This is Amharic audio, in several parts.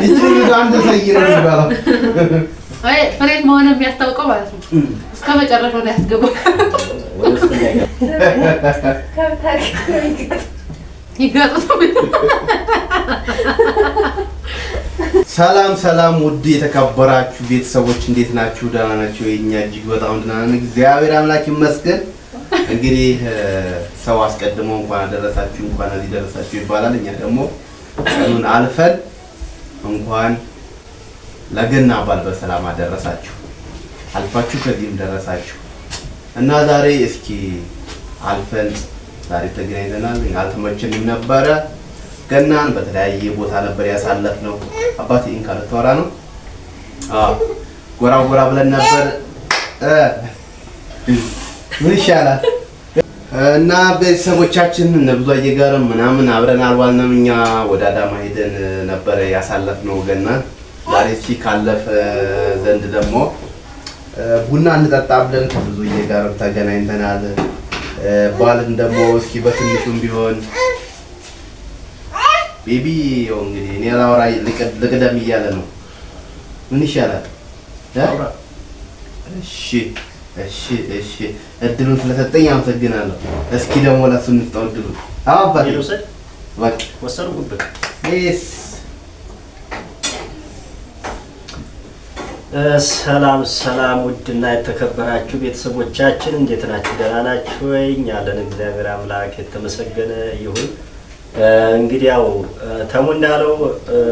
ይችላል አንተ ሰይረው ይባላል አይ ፍሬት መሆኑን የሚያስታውቀው ማለት ነው እስከ መጨረሻው ላይ ያስገባው ሰላም ውድ የተከበራችሁ ቤተሰቦች እንዴት ናችሁ? ደህና ናችሁ? የኛ እጅግ በጣም ደህና ነን፣ እግዚአብሔር አምላክ ይመስገን። እንግዲህ ሰው አስቀድሞ እንኳን አደረሳችሁ እንኳን እዚህ ደረሳችሁ ይባላል። እኛ ደግሞ ቀኑን አልፈን እንኳን ለገና በዓል በሰላም አደረሳችሁ አልፋችሁ ከዚህም ደረሳችሁ እና ዛሬ እስኪ አልፈን ዛሬ ተገናኝተናል። አልተመቸንም ነበረ። ገናን በተለያየ ቦታ ነበር ያሳለፍነው። አባቴ እንካለ ተወራ ነው ጎራ ብለን ነበር። ምን ይሻላል እና ቤተሰቦቻችን ነብዙ ጋር ምናምን አብረን አልዋልንም። እኛ ወደ አዳማ ሄደን ነበር ያሳለፍነው ገናን። ዛሬ እስኪ ካለፈ ዘንድ ደግሞ ቡና እንጠጣ ብለን ከብዙዬ ጋር ተገናኝተናል። በዓልን ደግሞ እስኪ በትንሹም ቢሆን ቤቢ ያው እንግዲህ እኔ ላውራ ልቅደም እያለ ነው። ምን ይሻላል? እሺ እድሉን ስለሰጠኝ አመሰግናለሁ። እስኪ ደግሞ ለሱ እንስጠው እድሉን። አባቴ ወሰድ በቃ ወሰድኩበት። ሰላም ውድና የተከበራችሁ ቤተሰቦቻችን እንዴት ናችሁ? ደህና ናችሁ ወይ? እኛ አለን፣ እግዚአብሔር አምላክ የተመሰገነ ይሁን። እንግዲህ ያው ተሙ እንዳለው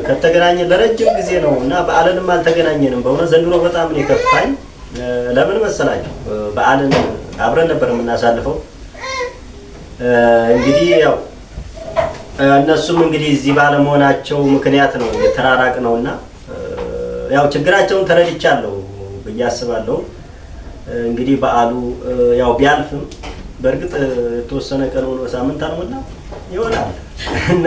ከተገናኘ ለረጅም ጊዜ ነው እና በዓልንም አልተገናኘንም። በእውነት ዘንድሮ በጣም ነው የከፋኝ። ለምን መሰላችሁ? በዓልን አብረን ነበር የምናሳልፈው። እንግዲህ ያው እነሱም እንግዲህ እዚህ ባለመሆናቸው ምክንያት ነው የተራራቅ ነውና ያው ችግራቸውን ተረድቻለሁ ብዬ አስባለሁ። እንግዲህ በዓሉ ያው ቢያልፍም በእርግጥ የተወሰነ ቀን ሆኖ ሳምንት አልሞላ ይሆናል እና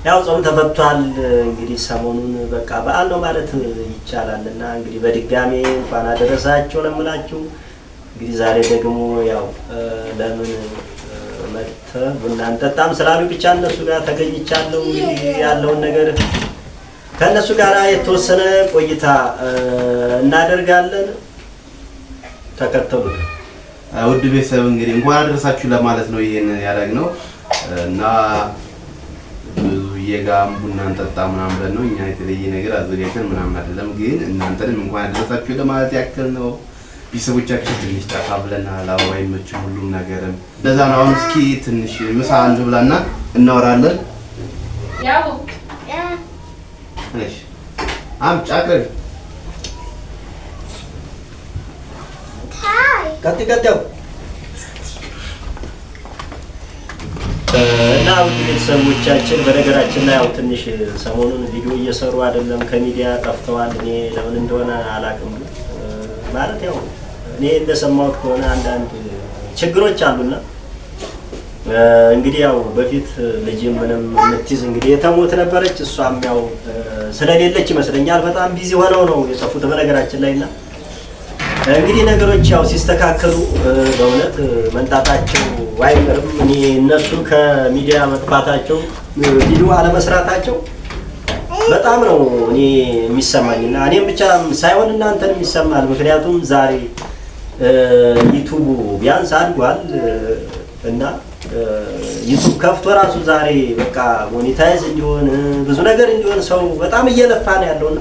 ያው ጾም ተፈቷል። እንግዲህ ሰሞኑን በቃ በዓል ነው ማለት ይቻላል እና እንግዲህ በድጋሜ እንኳን አደረሳችሁ ለምላችሁ። እንግዲህ ዛሬ ደግሞ ያው ለምን መጥተህ ቡና እንጠጣም ስላሉ ብቻ እነሱ ጋር ተገኝቻለሁ። እንግዲህ ያለውን ነገር ከነሱ ጋር የተወሰነ ቆይታ እናደርጋለን። ተከተሉ። ውድ ቤተሰብ እንግዲህ እንኳን አደረሳችሁ ለማለት ነው ይሄን ያደረግነው እና ብዙዬ ጋር ቡና እንጠጣ ምናምን ብለን ነው። እኛ የተለየ ነገር አዘጋጅተን ምናምን አይደለም፣ ግን እናንተንም እንኳን አደረሳችሁ ለማለት ያክል ነው። ቤተሰቦቻችን ትንሽ ጠፋ ብለናል። አዎ አይመችም ሁሉም ነገርም እንደዛ ነው። አሁን እስኪ ትንሽ ምሳ እንብላና እናወራለን። ያው እሺ አቅርብ ቀጥያው እና ውድ ቤተሰቦቻችን በነገራችን ላይ ያው ትንሽ ሰሞኑን ቪዲዮ እየሰሩ አይደለም፣ ከሚዲያ ጠፍተዋል። እኔ ለምን እንደሆነ አላውቅም። ማለት ያው እኔ እንደሰማሁት ከሆነ አንዳንድ ችግሮች አሉና እንግዲህ ያው በፊት ልጅ ምንም የምትይዝ እንግዲህ የተሞት ነበረች። እሷም ያው ስለሌለች ይመስለኛል በጣም ቢዚ ሆነው ነው የጠፉት በነገራችን ላይና እንግዲህ ነገሮች ያው ሲስተካከሉ በእውነት መንጣታቸው አይቀርም። እኔ እነሱ ከሚዲያ መጥፋታቸው ቪዲዮ አለመስራታቸው በጣም ነው እኔ የሚሰማኝና እኔም ብቻ ሳይሆን እናንተንም ይሰማል። ምክንያቱም ዛሬ ዩቲዩብ ቢያንስ አድጓል እና ዩቲዩብ ከፍቶ ራሱ ዛሬ በቃ ሞኔታይዝ እንዲሆን ብዙ ነገር እንዲሆን ሰው በጣም እየለፋ ነው ያለውና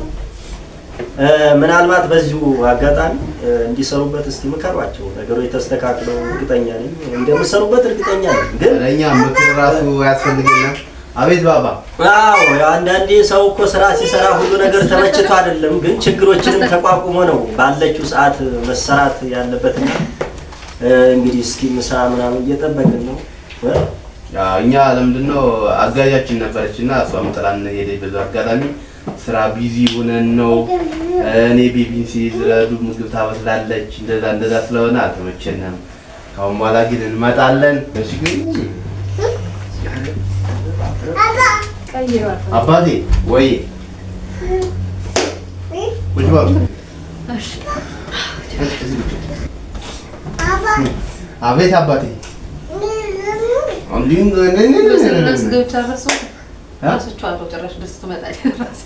ምናልባት በዚሁ አጋጣሚ እንዲሰሩበት እስቲ ምከሯቸው። ነገሮች ተስተካክለው እርግጠኛ ነኝ እንደምሰሩበት እርግጠኛ ነኝ። ግን ለኛ ምክር ራሱ ያስፈልገናል። አቤት ባባ። አዎ አንዳንዴ ሰው እኮ ስራ ሲሰራ ሁሉ ነገር ተመችቶ አይደለም፣ ግን ችግሮችንም ተቋቁሞ ነው ባለችው ሰዓት መሰራት ያለበትና እንግዲህ እስኪ ምሳ ምናምን እየጠበቅን ነው። እኛ ለምንድነው አጋዣችን ነበረችና እሷም ጥላን ሄደች። በዛ አጋጣሚ ስራ ቢዚ ሆነን ነው። እኔ ቤቢን ሲዝረዱ ምግብ ታበስላለች። እንደዛ ስለሆነ አልተመቸንም። ካሁን በኋላ ግን እንመጣለን። እሺ አባቴ ወይ ቁጭ በሉ። እሺ አቤት አባቴ አስቻለሁ ጭራሽ ደስ ትመጣለች ራስ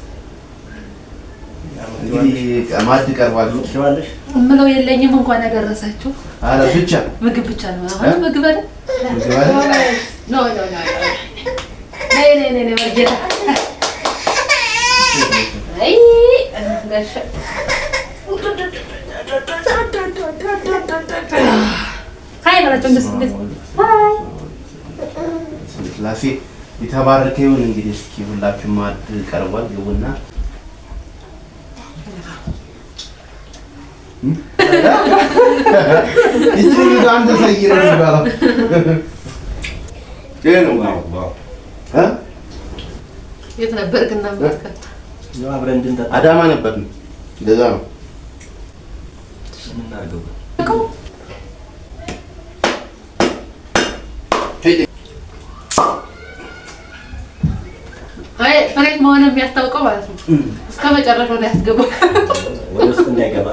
እንግዲህ ማዕድ ቀርባሉ ትዋለሽ እምለው የለኝም እንኳን ያደረሳችሁ አረ ብቻ ምግብ ብቻ ነው አሁን ምግብ አይደል ኖ ነይ ወርጌታ አይ ጋሽ ሃይ ማለት እንደስ ሃይ ስላሴ የተባረከ ይሁን። እንግዲህ እስኪ ሁላችሁም ማዕድ ቀርቧል። ግቡና እቺ አንተ ሰይሮ ይባላል ነው የት ነበርክና ማርከት ነው አብረን እንድንጠጣ አዳማ ነበር። እንደዛ ነው እናርገው አይ ፍሬት መሆኑን የሚያስታውቀው ማለት ነው። እስከ መጨረሻው ላይ ያስገባው ወደ ውስጥ እንዳይገባ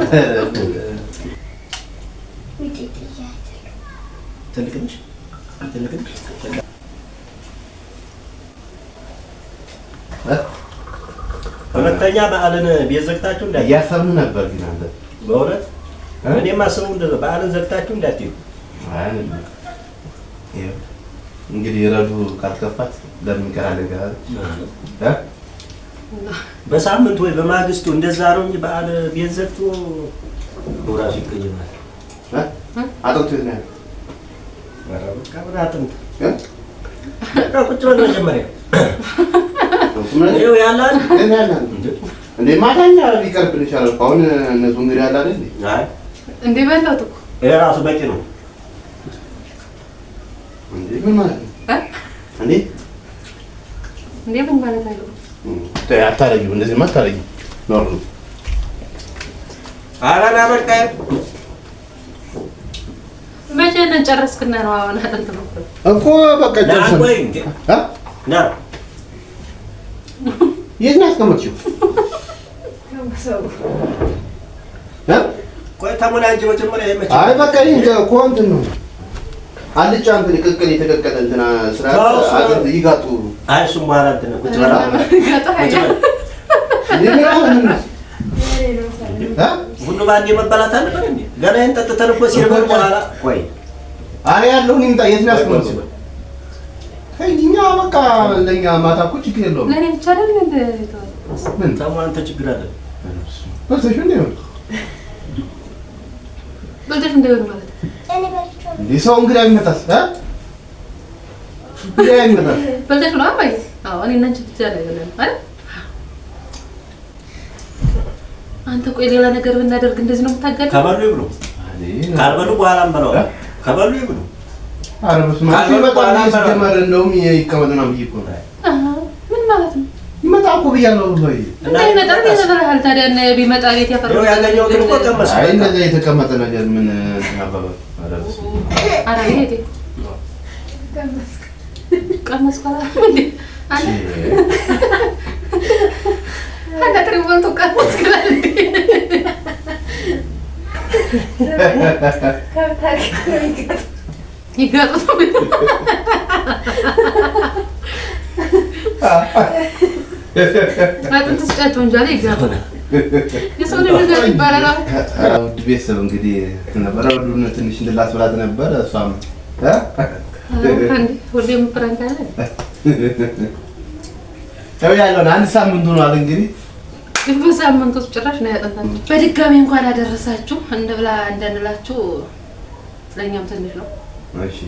ትልቅንሽ ሁለተኛ በዓልን ቤት ዘግታችሁ እያሰብን ነበር። ግን አንተ በእውነት እኔም አስበው እንደዛ በዓልን ዘግታችሁ እንዳትዩ። እንግዲህ ረዱ ካልከፋት ለምን ይቀራል? በሳምንት ወይ በማግስቱ እንደዛ ነው እንጂ በዓል ቤት ዘግቶ ራሱ ይቀየማል። አጥንት ነው አጥንት ቁጭ በል መጀመሪያ ይኸው ያላል እንዴ ማታኛ ሊቀርብን ይችላል። አሁን እነሱ እንግዲህ ያለ አይደል እንዴ በላው እኮ ይሄ ራሱ በቂ ነው። እንዴ ምን ማለት ነው? እንዴ ምን ማለት ነው? አታረጊው፣ እንደዚህ አታረጊው። ኖር ነው አራና በቃ መቼ ነው ጨረስክና ነው አሁን አጥንት ነው እኮ በቃ ጨርሰን ና የት ነው ያስቀመጥሽው? ቆይ ተሞላንጂ መጀመሪያ ይመች። አይ በቃ ይሄ እኮ እንትን ነው አልጫ እንትን ቅቅል የተቀቀለ እንትና ስራ አጥንት ይጋጡ። አይ እሱም በኋላ እንትን ቁጭ በላ ሁሉ ባንዴ መበላት አለበት እንዴ? ገና ይሄን ጠጥተን እኮ ሲርበን በኋላ ቆይ አሬ ያለውን ይምጣ። የት ነው ያስቀመጥሽው? እኛ በቃ ለኛ ማታ እኮ ችግር የለውም። ለኔ ብቻ አይደል እንደ ምን ታማ አንተ ችግር አለ በሰሽ ነው በልተሽ እንደሆነ ማለት እንዴ ሰው እንግዲህ አይመጣስ እንግዲህ አይመጣስ በልተሽ ነው አባይ? አዎ እኔ እና አንቺ ብቻ ላይ አይደለም አይደል? አንተ ቆይ ሌላ ነገር ብናደርግ እንደዚህ ነው የምታጋጭ? ከበሉ ይብሉ ካልበሉ በኋላ እንበለው ከበሉ ይብሉ። አረ በስመ አብ ይመጣል ሲጀመር እንደውም ይቀመጥና ብዬሽ እኮ ምን ማለት ነው? ይመጣ እኮ ብያለሁ። ወይ እና ይመጣል ይዘበራል። ታዲያ ቢመጣ ቤት ያፈራው ያገኘው ግን እኮ ቀመሰ። አይ እንደዚህ የተቀመጠ ነገር ምን አባባ አረብስ አረ ይሄ ቀመስ ካላ እንዴ አንተ ትሪቦንቱ ቀመስ ካላ እንዴ ከብታክ ይጋጡ አጥንት ስጫቸው እንጂ አለ ይጋጡ የሰው ልጅ ነገር ይባላል። ውድ ቤተሰብ እንግዲህ ነበረ ወዱን ትንሽ እንድላስ ብላት ነበር። እሷም ሁሌም ፕራንክ አለ ያለውን አንድ ሳምንት ሆኗል። እንግዲህ በሳምንት ውስጥ ጭራሽ ነው ያጠንታችሁ። በድጋሚ እንኳን አደረሳችሁ እንብላ እንደንላችሁ ለእኛም ትንሽ ነው። እሺ